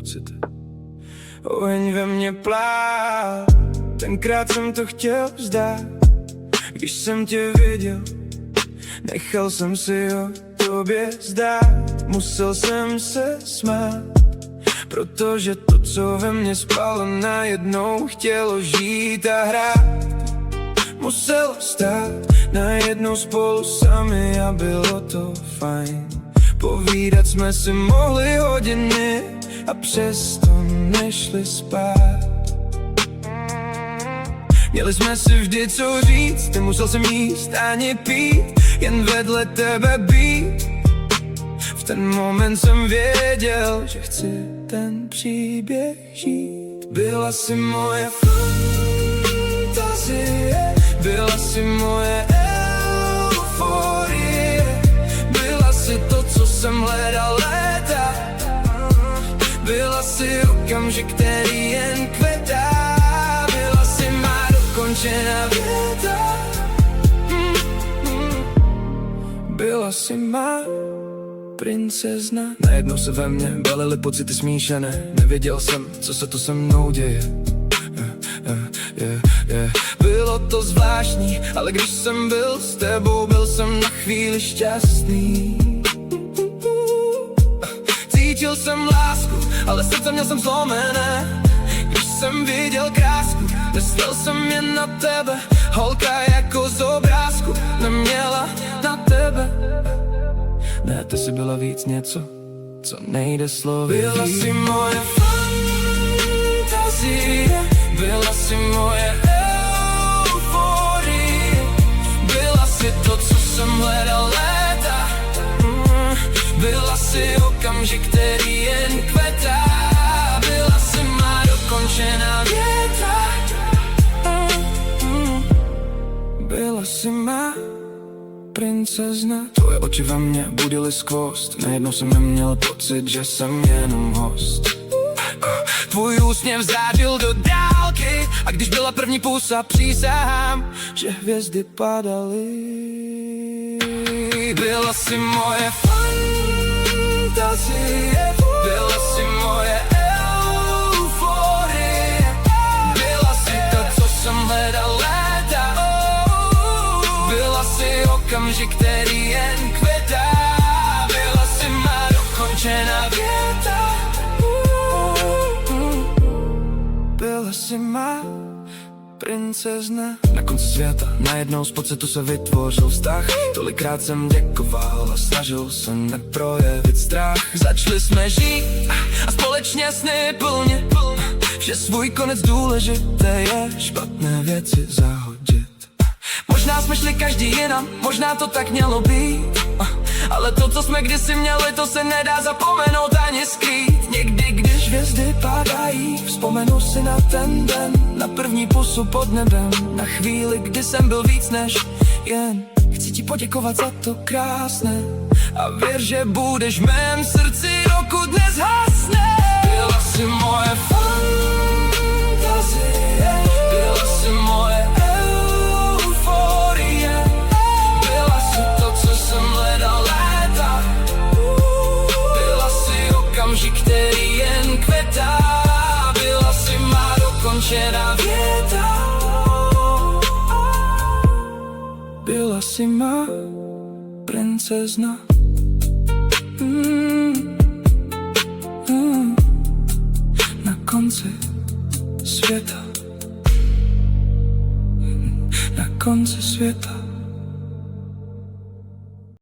pocity. Oheň ve mně plál, tenkrát jsem to chtěl vzdát. Když jsem tě viděl, nechal jsem si o tobě zdát. Musel jsem se smát, protože to, co ve mně spalo, najednou chtělo žít a hrát. Muselo stát najednou spolu sami a bylo to fajn. Povídat jsme si mohli hodiny a přesto nešli spát. Měli jsme si vždy co říct, nemusel jsem jíst ani pít, jen vedle tebe být. V ten moment jsem věděl, že chci ten příběh žít. Byla jsi moje fantazie, byla jsi moje euforie, byla jsi to, co jsem hledal léta. Byla jsi okamžik, který jen kvetá. Byla jsi má dokončená věta. Byla jsi má princezna. Najednou se ve mně balily pocity smíšené. Nevěděl jsem, co se to se mnou děje. Bylo to zvláštní, ale když jsem byl s tebou, byl jsem na chvíli šťastný. Cítil jsem lásku, ale srdce měl jsem zlomené. Když jsem viděl krásku, myslel jsem jen na tebe. Holka jako z obrázku neměla na tebe. Ne, ty jsi byla víc něco, co nejde slovy. Byla jsi moje fantazie, byla jsi moje euforie, byla jsi to, co jsem hledal léta. Byla jsi okamžik, který jen kvetá. Byla jsi má dokončená věta. Byla jsi má princezna. Tvoje oči ve mně budily skvost. Najednou jsem neměl pocit, že jsem jenom host. Tvůj úsměv zářil do dálky, a když byla první pusa, přísahám, že hvězdy padaly. Byla jsi moje fantazie, byla jsi moje euforie, byla jsi to, co jsem hledal léta. Byla jsi okamžik, který jen kvetá. Byla jsi má dokončená věta. Byla jsi má princezna. Na konci světa najednou z pocitu se vytvořil vztah. Tolikrát jsem děkoval a snažil se neprojevit strach. Začali jsme žít a společně sny plně, že svůj konec důležité je špatné věci zahodit. Možná jsme šli každý jinam, možná to tak mělo být, ale to, co jsme kdysi měli, to se nedá zapomenout ani skrýt. Někdy, když hvězdy padají, vzpomenu si na ten den, na první pusu pod nebem, na chvíli, kdy jsem byl víc než jen. Chci ti poděkovat za to krásné a věř, že budeš v mém srdci, dokud nezhasne. Byla jsi moje fantazie, byla jsi moje euforie, byla jsi to, co jsem hledal léta. Byla jsi okamžik, který jen kvetá. Byla jsi má dokončená věta. Byla jsi má princezna. Na konci světa. Na konci světa.